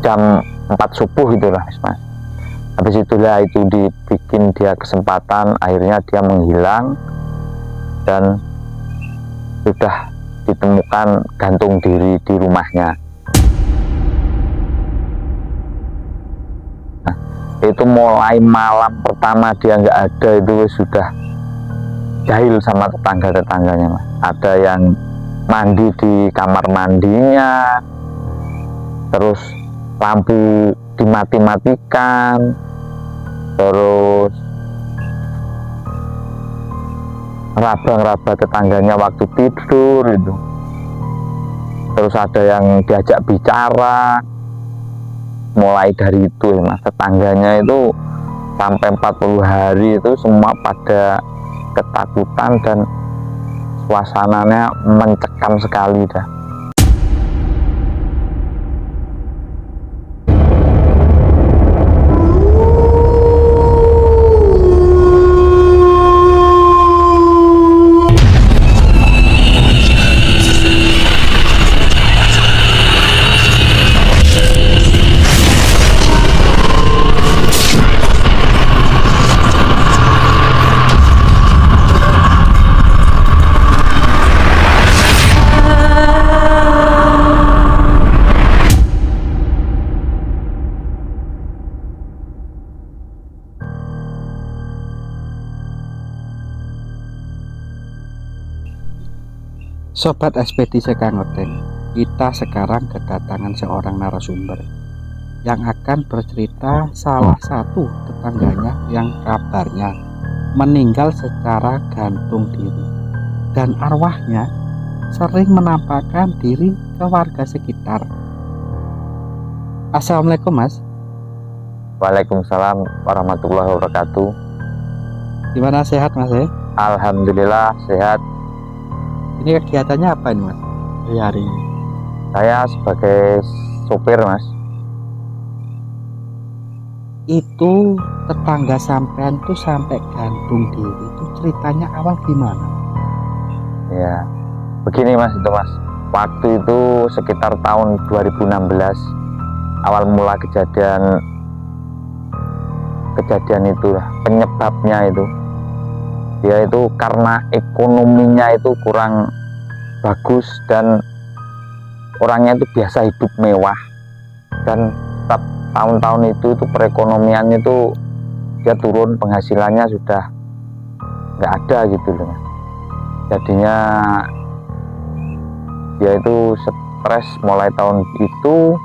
jam 4 subuh itulah mas. Habis itulah itu dibikin dia kesempatan, akhirnya dia menghilang dan sudah ditemukan gantung diri di rumahnya. Nah, itu mulai malam pertama dia nggak ada itu sudah jahil sama tetangga-tetangganya mas. Ada yang mandi di kamar mandinya, terus lampu dimati-matikan, terus raba-raba tetangganya waktu tidur itu. Terus ada yang diajak bicara. Mulai dari itu ya mas, tetangganya itu sampai 40 hari itu semua pada ketakutan dan suasananya mencekam sekali dah. Sobat Ekspedisi Kang Odeng, kita sekarang kedatangan seorang narasumber yang akan bercerita salah satu tetangganya yang kabarnya meninggal secara gantung diri dan arwahnya sering menampakkan diri ke warga sekitar. Assalamualaikum mas. Waalaikumsalam warahmatullahi wabarakatuh. Gimana, sehat mas ya? Alhamdulillah sehat. Ini kegiatannya apa ini mas hari ini? Saya sebagai sopir mas. Itu tetangga sampean tuh sampai gantung diri itu ceritanya awal gimana? Ya begini mas, itu mas, waktu itu sekitar tahun 2016 awal mula kejadian itu lah, penyebabnya itu dia itu karena ekonominya itu kurang bagus dan orangnya itu biasa hidup mewah, dan setiap tahun-tahun itu perekonomiannya itu dia turun, penghasilannya sudah nggak ada gitu loh. Jadinya dia itu stres mulai tahun itu,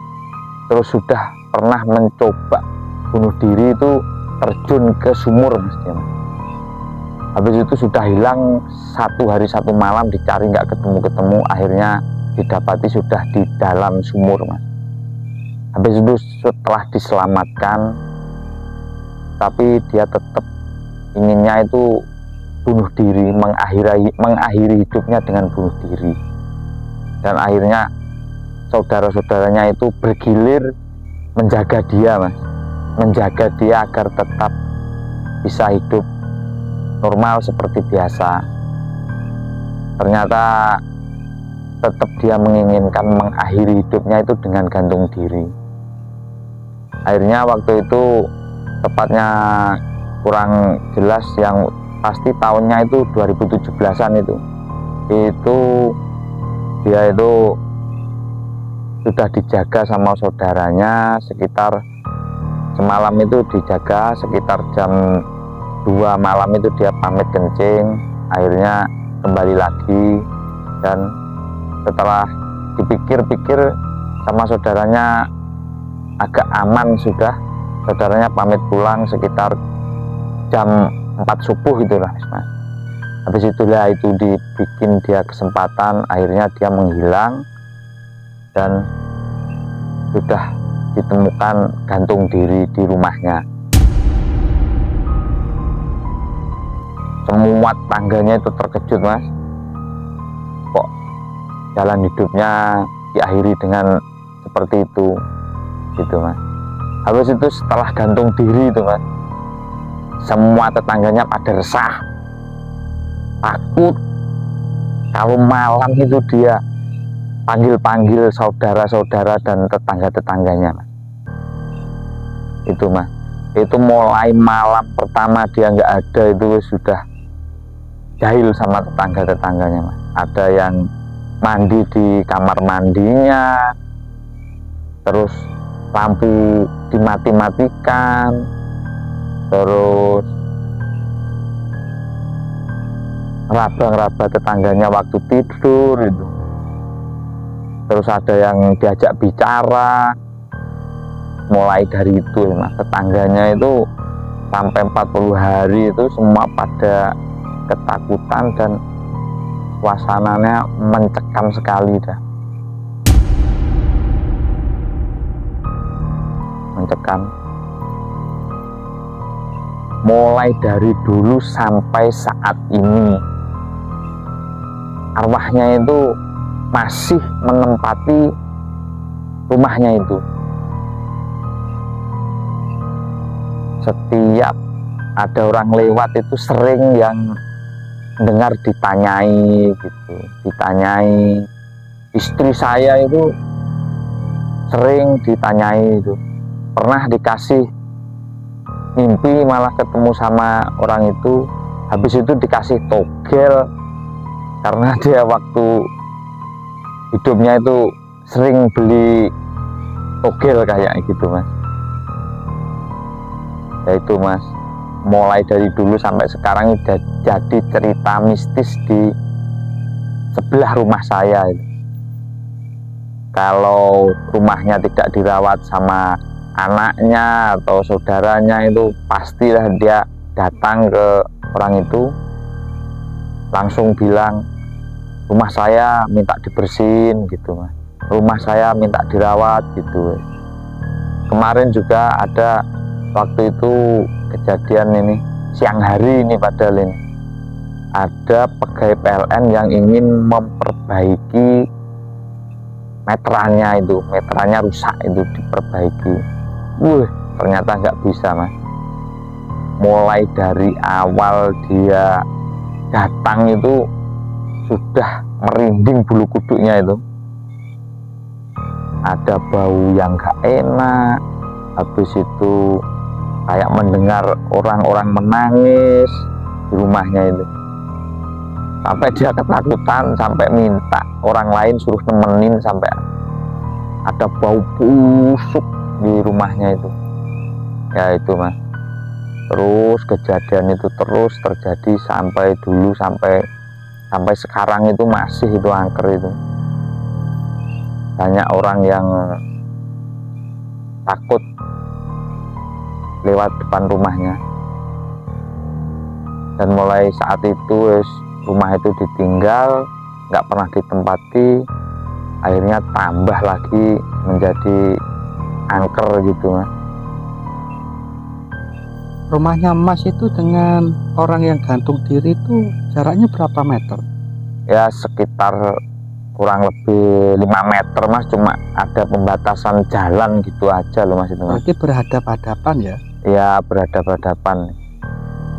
terus sudah pernah mencoba bunuh diri, itu terjun ke sumur mestinya. Habis itu sudah hilang 1 hari 1 malam, dicari nggak ketemu, akhirnya didapati sudah di dalam sumur mas. Habis itu setelah diselamatkan, tapi dia tetap inginnya itu bunuh diri, mengakhiri hidupnya dengan bunuh diri. Dan akhirnya saudara-saudaranya itu bergilir menjaga dia mas, menjaga dia agar tetap bisa hidup normal seperti biasa. Ternyata tetap dia menginginkan mengakhiri hidupnya itu dengan gantung diri. Akhirnya waktu itu, tepatnya kurang jelas, yang pasti tahunnya itu 2017-an itu dia itu sudah dijaga sama saudaranya sekitar semalam itu, dijaga sekitar jam 2 malam itu dia pamit kencing, akhirnya kembali lagi. Dan setelah dipikir-pikir sama saudaranya agak aman, sudah saudaranya pamit pulang sekitar jam 4 subuh itulah mas. Habis itulah itu dibikin dia kesempatan, akhirnya dia menghilang dan sudah ditemukan gantung diri di rumahnya. Semua tangganya itu terkejut mas, kok jalan hidupnya diakhiri dengan seperti itu gitu mas. Habis itu setelah gantung diri itu mas, semua tetangganya pada resah, takut. Kalau malam itu dia panggil-panggil saudara-saudara dan tetangga-tetangganya mas. itu mas. Itu mulai malam pertama dia nggak ada itu sudah jahil sama tetangga-tetangganya mas. Ada yang mandi di kamar mandinya, terus lampu dimati-matikan, terus ngeraba-ngeraba tetangganya waktu tidur itu. Terus ada yang diajak bicara, mulai dari itu ya mas. Tetangganya itu sampai 40 hari itu semua pada ketakutan dan suasananya mencekam sekali dah. Mencekam. Mulai dari dulu sampai saat ini arwahnya itu masih menempati rumahnya itu. Setiap ada orang lewat itu sering yang dengar ditanyai gitu, ditanyai. Istri saya itu sering ditanyai itu. Pernah dikasih mimpi malah ketemu sama orang itu, habis itu dikasih togel karena dia waktu hidupnya itu sering beli togel kayak gitu mas. Ya itu mas, mulai dari dulu sampai sekarang udah jadi cerita mistis di sebelah rumah saya itu. Kalau rumahnya tidak dirawat sama anaknya atau saudaranya itu pastilah dia datang ke orang itu langsung bilang, rumah saya minta dibersihin gitu mas, rumah saya minta dirawat gitu. Kemarin juga ada waktu itu kejadian ini siang hari ini, padahal ini ada pegawai PLN yang ingin memperbaiki meterannya itu, meterannya rusak itu diperbaiki. Ternyata nggak bisa mas. Mulai dari awal dia datang itu sudah merinding bulu kuduknya itu. Ada bau yang nggak enak, habis itu kayak mendengar orang-orang menangis di rumahnya itu. Sampai dia ketakutan, sampai minta orang lain suruh nemenin, sampai ada bau busuk di rumahnya itu. Ya itu mas. Terus kejadian itu terus terjadi sampai dulu, sampai sekarang itu masih itu angker itu. Banyak orang yang takut lewat depan rumahnya. Dan mulai saat itu rumah itu ditinggal, nggak pernah ditempati, akhirnya tambah lagi menjadi angker gitu mas. Rumahnya Mas itu dengan orang yang gantung diri itu jaraknya berapa meter? Ya sekitar kurang lebih 5 meter mas, cuma ada pembatasan jalan gitu aja loh mas itu mas. Berarti berhadap-hadapan ya? Ya berhadap-hadapan.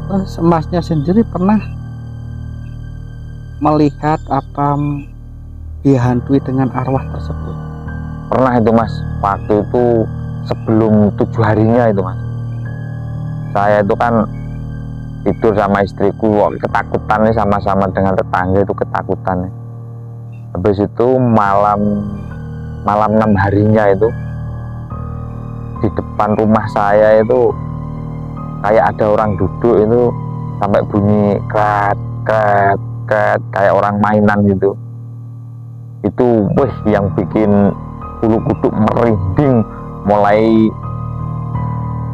Terus Masnya sendiri pernah melihat apa dihantui dengan arwah tersebut? Pernah itu mas, waktu itu sebelum 7 harinya itu mas. Saya itu kan tidur sama istriku, ketakutan nih, sama-sama dengan tetangga itu ketakutan nih. Habis itu malam 6 harinya itu di depan rumah saya itu kayak ada orang duduk itu, sampai bunyi kret kret kret kayak orang mainan gitu. Itu yang bikin bulu kuduk merinding mulai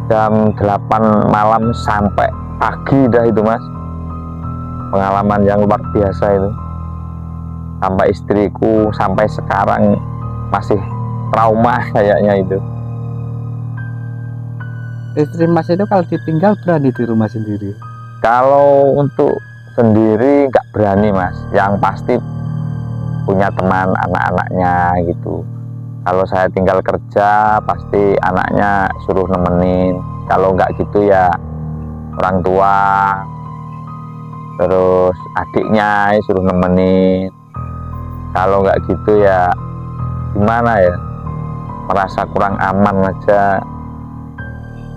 jam 8 malam sampai pagi dah itu mas. Pengalaman yang luar biasa itu. Sampai istriku sampai sekarang masih trauma kayaknya itu. Istri Mas itu kalau ditinggal berani di rumah sendiri? Kalau untuk sendiri nggak berani mas, yang pasti punya teman anak-anaknya gitu. Kalau saya tinggal kerja pasti anaknya suruh nemenin, kalau nggak gitu ya orang tua, terus adiknya suruh nemenin. Kalau nggak gitu ya gimana ya, merasa kurang aman aja.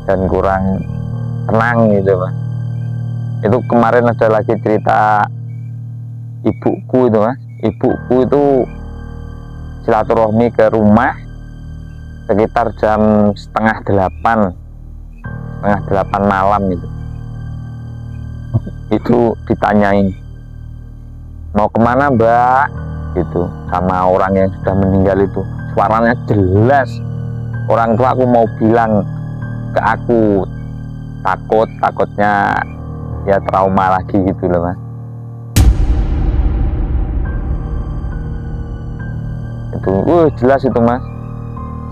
dan kurang tenang gitu mas. Itu kemarin ada lagi cerita ibuku itu mas. Ibuku itu silaturahmi ke rumah sekitar jam setengah delapan malam itu ditanyain mau kemana mbak gitu sama orang yang sudah meninggal itu. Suaranya jelas, orang tua aku mau bilang ke aku, takutnya ya trauma lagi gitu loh mas. Itu jelas itu mas,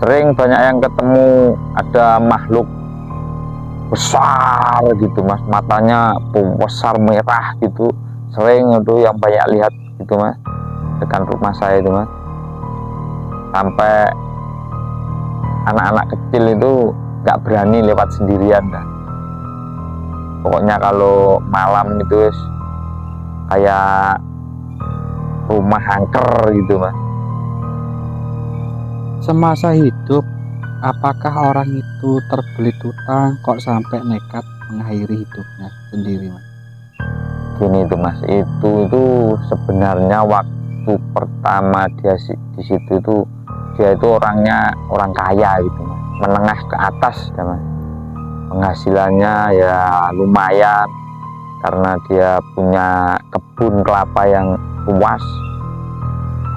sering banyak yang ketemu ada makhluk besar gitu mas, matanya besar merah gitu, sering itu yang banyak lihat gitu mas dekat rumah saya itu mas. Sampai anak-anak kecil itu nggak berani lewat sendirian dah. Pokoknya kalau malam itu kayak rumah angker gitu mas. Semasa hidup, apakah orang itu terbelit hutang kok sampai nekat mengakhiri hidupnya sendiri, Mas? Gini itu mas, itu sebenarnya waktu pertama dia di situ itu dia itu orangnya orang kaya gitu mas, menengah ke atas ya mas. Penghasilannya ya lumayan karena dia punya kebun kelapa yang luas.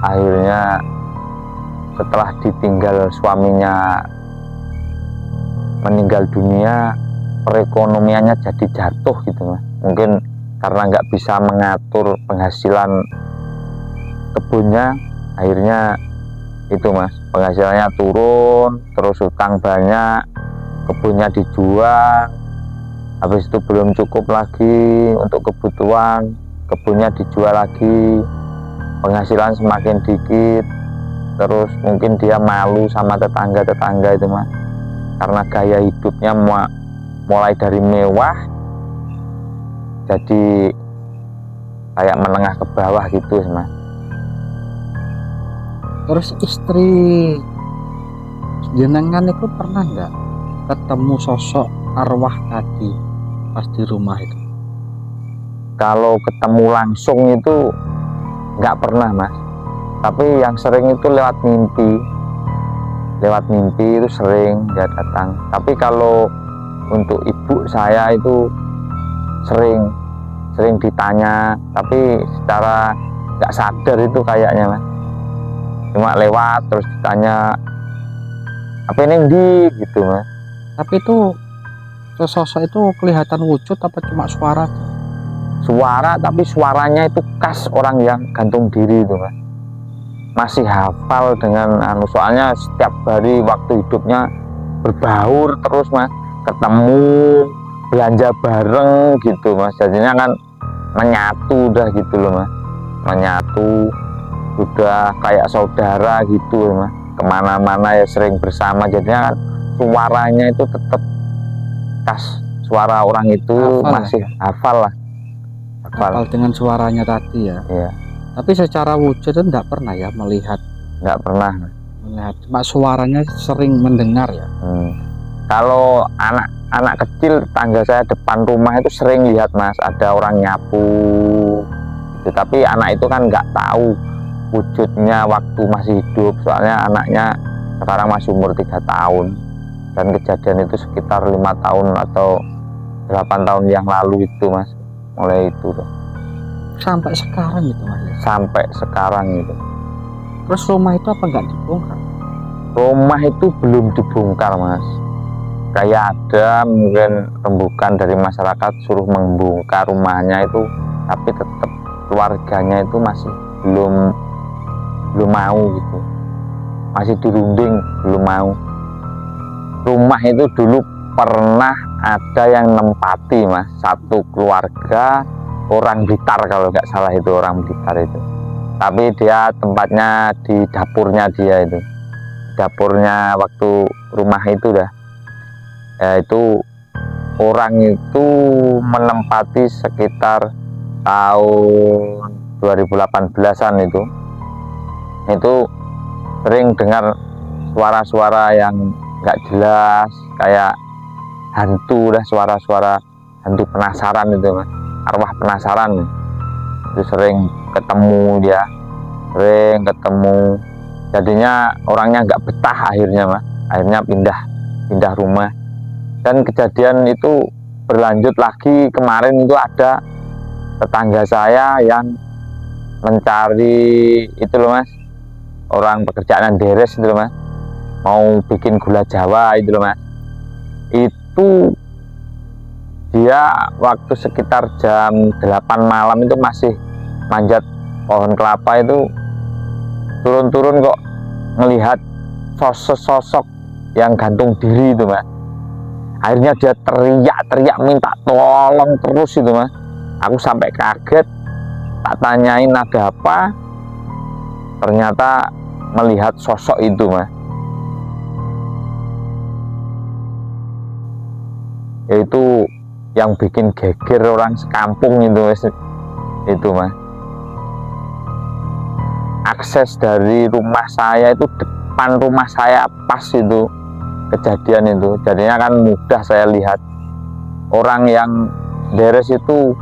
Akhirnya setelah ditinggal suaminya meninggal dunia, perekonomiannya jadi jatuh gitu mas. Mungkin karena nggak bisa mengatur penghasilan kebunnya, akhirnya itu mas, penghasilannya turun, terus utang banyak, kebunnya dijual, habis itu belum cukup lagi untuk kebutuhan, kebunnya dijual lagi, penghasilan semakin dikit. Terus mungkin dia malu sama tetangga-tetangga itu mas, karena gaya hidupnya mulai dari mewah jadi kayak menengah ke bawah gitu mas. Terus istri jenengan itu pernah nggak ketemu sosok arwah tadi pas di rumah itu? Kalau ketemu langsung itu nggak pernah mas, tapi yang sering itu lewat mimpi itu sering dia datang. Tapi kalau untuk ibu saya itu sering ditanya, tapi secara nggak sadar itu kayaknya mas, cuma lewat terus ditanya apa ini di gitu mas. Tapi itu sosok itu kelihatan wujud apa cuma suara? Suara, tapi suaranya itu khas orang yang gantung diri itu mas. Masih hafal dengan soalnya setiap hari waktu hidupnya berbaur terus mas, ketemu belanja bareng gitu mas, jadinya kan menyatu udah gitu loh mas, menyatu udah kayak saudara gitu loh mas, kemana-mana ya sering bersama, jadinya kan suaranya itu tetap khas suara orang itu, hafal masih ya? hafal Dengan suaranya tadi ya. ya. Tapi secara wujud itu enggak pernah ya melihat, Nggak pernah. cuma suaranya sering mendengar ya. Kalau anak kecil tetangga saya depan rumah itu sering lihat mas, ada orang nyapu gitu. Tapi anak itu kan nggak tahu wujudnya waktu masih hidup, soalnya anaknya sekarang masih umur 3 tahun, dan kejadian itu sekitar 5 tahun atau 8 tahun yang lalu itu mas, mulai itu tuh. Sampai sekarang gitu mas ya? Sampai sekarang itu. Terus rumah itu apa nggak dibongkar? Rumah itu belum dibongkar mas, kayak ada mungkin rembukan dari masyarakat suruh membongkar rumahnya itu, tapi tetap keluarganya itu masih belum mau gitu, masih dirunding, belum mau. Rumah itu dulu pernah ada yang nempati mas, satu keluarga orang Blitar kalau nggak salah, itu orang Blitar itu, tapi dia tempatnya di dapurnya dia itu, dapurnya waktu rumah itu dah ya, itu orang itu menempati sekitar tahun 2018-an itu sering dengar suara-suara yang nggak jelas, kayak hantu dah, suara-suara hantu penasaran itu mas, arwah penasaran itu sering ketemu dia, sering ketemu, jadinya orangnya nggak betah akhirnya mas, akhirnya pindah rumah. Dan kejadian itu berlanjut lagi kemarin, itu ada tetangga saya yang mencari itu loh mas, orang pekerjaan deres itu loh mas, mau bikin gula Jawa itu loh mas. Itu dia waktu sekitar jam 8 malam itu masih manjat pohon kelapa itu, turun-turun kok melihat sosok yang gantung diri itu mas. Akhirnya dia teriak-teriak minta tolong terus itu mas. Aku sampai kaget, tak tanyain ada apa, ternyata melihat sosok itu mas. Yaitu yang bikin geger orang sekampung itu mas. Itu mas, akses dari rumah saya itu, depan rumah saya pas itu kejadian itu, jadinya kan mudah saya lihat. Orang yang deres itu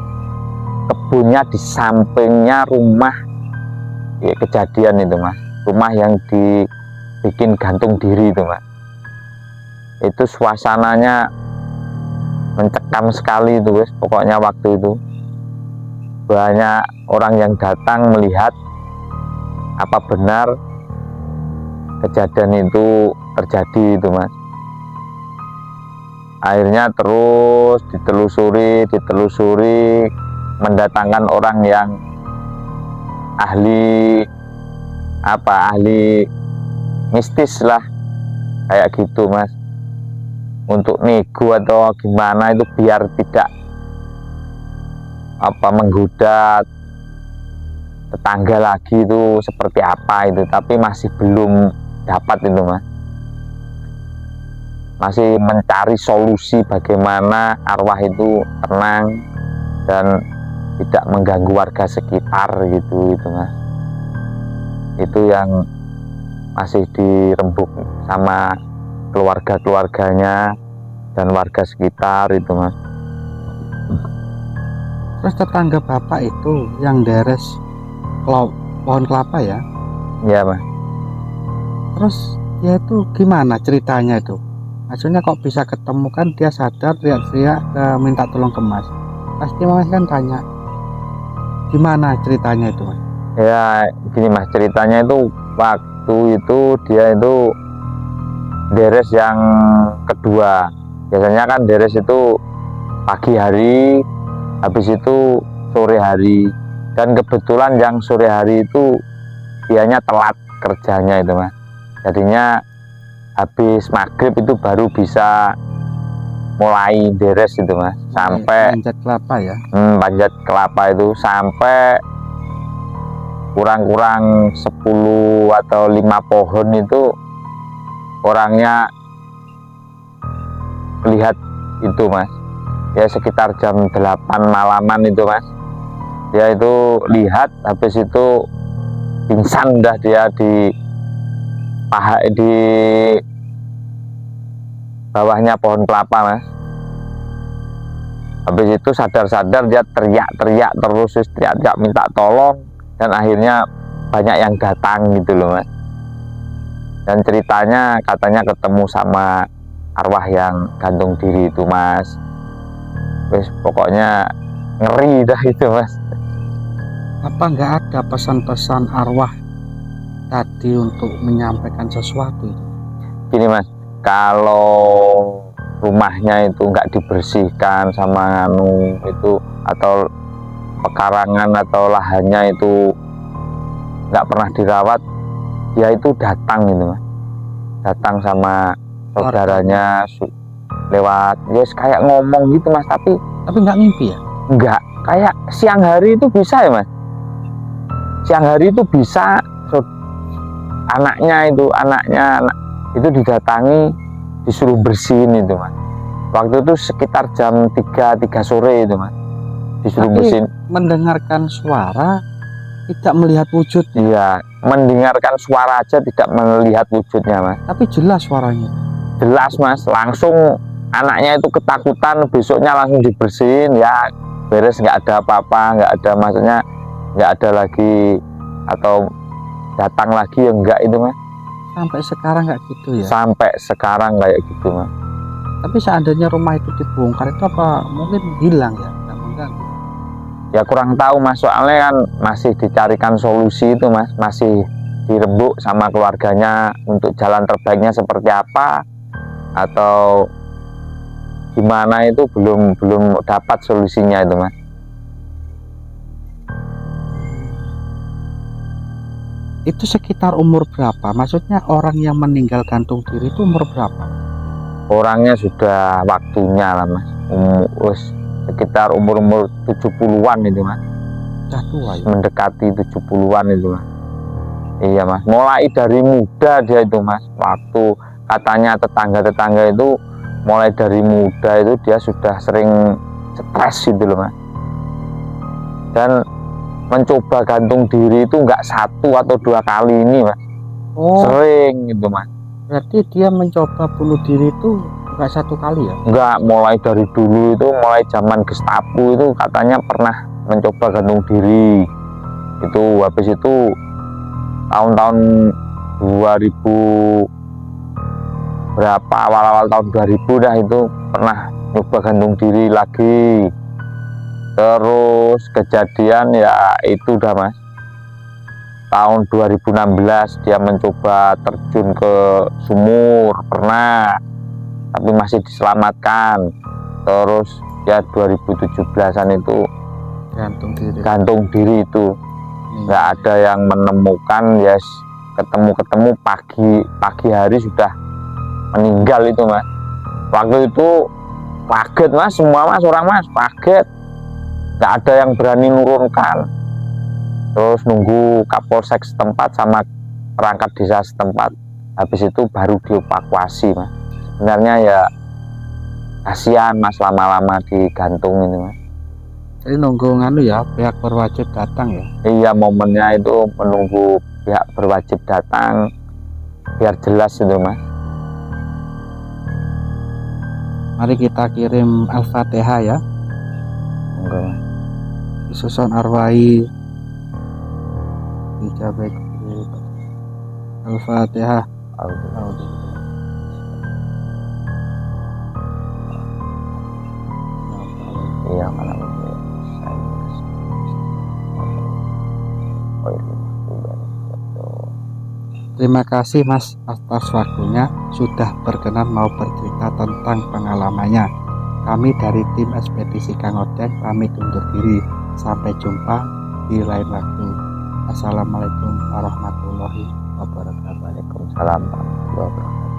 kebunnya di sampingnya rumah ya, kejadian itu mas, rumah yang dibikin gantung diri itu mas. Itu suasananya mencekam sekali itu guys. Pokoknya waktu itu banyak orang yang datang melihat apa benar kejadian itu terjadi itu mas. Akhirnya terus ditelusuri, mendatangkan orang yang ahli mistis lah kayak gitu mas, untuk nego atau gimana itu biar tidak menggoda tetangga lagi itu seperti apa itu, tapi masih belum dapat itu mas. Masih mencari solusi bagaimana arwah itu tenang dan tidak mengganggu warga sekitar gitu mas. Itu yang masih dirembuk sama keluarganya dan warga sekitar itu mas. Terus tetangga bapak itu yang deres pohon kelapa ya? Iya mas. Terus dia itu gimana ceritanya itu? Maksudnya kok bisa ketemu, kan dia sadar teriak-teriak minta tolong ke mas. Pasti mas kan tanya gimana ceritanya itu mas? Ya gini mas, ceritanya itu waktu itu dia itu deres yang kedua. Biasanya kan deres itu pagi hari, habis itu sore hari. Dan kebetulan yang sore hari itu dianya telat kerjanya itu mas. Jadinya habis maghrib itu baru bisa mulai deres itu mas, sampai panjat kelapa ya. Panjat kelapa itu sampai kurang-kurang 10 atau 5 pohon itu orangnya lihat itu mas. Ya sekitar jam 8 malaman itu mas, dia itu lihat, habis itu pingsan dah dia di bawahnya pohon kelapa mas. Habis itu sadar-sadar dia teriak-teriak terus, teriak minta tolong, dan akhirnya banyak yang datang gitu loh mas. Dan ceritanya katanya ketemu sama arwah yang gantung diri itu mas. Wes pokoknya ngeri dah itu mas. Apa nggak ada pesan-pesan arwah tadi untuk menyampaikan sesuatu itu? Gini mas, kalau rumahnya itu nggak dibersihkan sama itu, atau pekarangan atau lahannya itu nggak pernah dirawat, dia itu datang gitu mas, datang sama saudaranya lewat, yes kayak ngomong gitu mas, tapi nggak mimpi ya? Nggak, kayak siang hari itu bisa ya mas, siang hari itu bisa. Anaknya itu didatangi, disuruh bersihin itu mas. Waktu itu sekitar jam 3 sore itu mas, disuruh bersihin. Mendengarkan suara, tidak melihat wujud. Iya, mendengarkan suara aja, tidak melihat wujudnya mas. Tapi jelas suaranya. Jelas mas, langsung anaknya itu ketakutan, besoknya langsung dibersihin, ya beres, nggak ada apa-apa, nggak ada, maksudnya nggak ada lagi atau datang lagi, ya enggak itu mas. Sampai sekarang nggak gitu ya? Sampai sekarang kayak gitu mas. Tapi seandainya rumah itu dibongkar itu apa mungkin hilang ya? Nggak mengganggu. Ya kurang tahu mas, soalnya kan masih dicarikan solusi itu mas, masih dirembuk sama keluarganya untuk jalan terbaiknya seperti apa atau gimana, itu belum dapat solusinya itu mas. Itu sekitar umur berapa? Maksudnya orang yang meninggal gantung diri itu umur berapa? Orangnya sudah waktunya lah mas, sekitar umur 70-an itu mas. Sudah tua ya? Mendekati 70-an itu mas. Iya mas, mulai dari muda dia itu mas. Waktu katanya tetangga itu mulai dari muda itu dia sudah sering stres gitu loh mas. Dan mencoba gantung diri itu enggak 1 atau 2 kali ini mas. Oh, Sering gitu mas. berarti dia mencoba bunuh diri itu nggak 1 kali ya? Enggak, mulai dari dulu itu, mulai zaman Gestapo itu katanya pernah mencoba gantung diri. Itu habis itu tahun-tahun 2000 berapa, awal-awal tahun 2000 dah, itu pernah nyoba gantung diri lagi. Terus kejadian ya itu dah mas, tahun 2016 dia mencoba terjun ke sumur, pernah, tapi masih diselamatkan. Terus ya 2017-an itu gantung diri itu nggak ada yang menemukan, ya ketemu pagi hari sudah meninggal itu mas. Waktu itu kaget mas, semua mas, orang mas kaget, nggak ada yang berani nurunkan. Terus nunggu Kapolsek setempat sama perangkat desa setempat, habis itu baru dievakuasi mas. Sebenarnya ya kasihan mas, lama-lama digantung ini mas. Jadi nunggu nganu ya, pihak berwajib datang ya? Iya, momennya itu menunggu pihak berwajib datang biar jelas itu mas. Mari kita kirim Al-Fatihah ya. Enggak mas. Disusun arwai dijabai Al-Fatihah. Iya mana Terima kasih Mas atas waktunya, sudah berkenan mau bercerita tentang pengalamannya. Kami dari tim ekspedisi Kang Odeng pamit undur diri. Sampai jumpa di lain waktu. Assalamualaikum warahmatullahi wabarakatuh. Waalaikumsalam warahmatullahi wabarakatuh.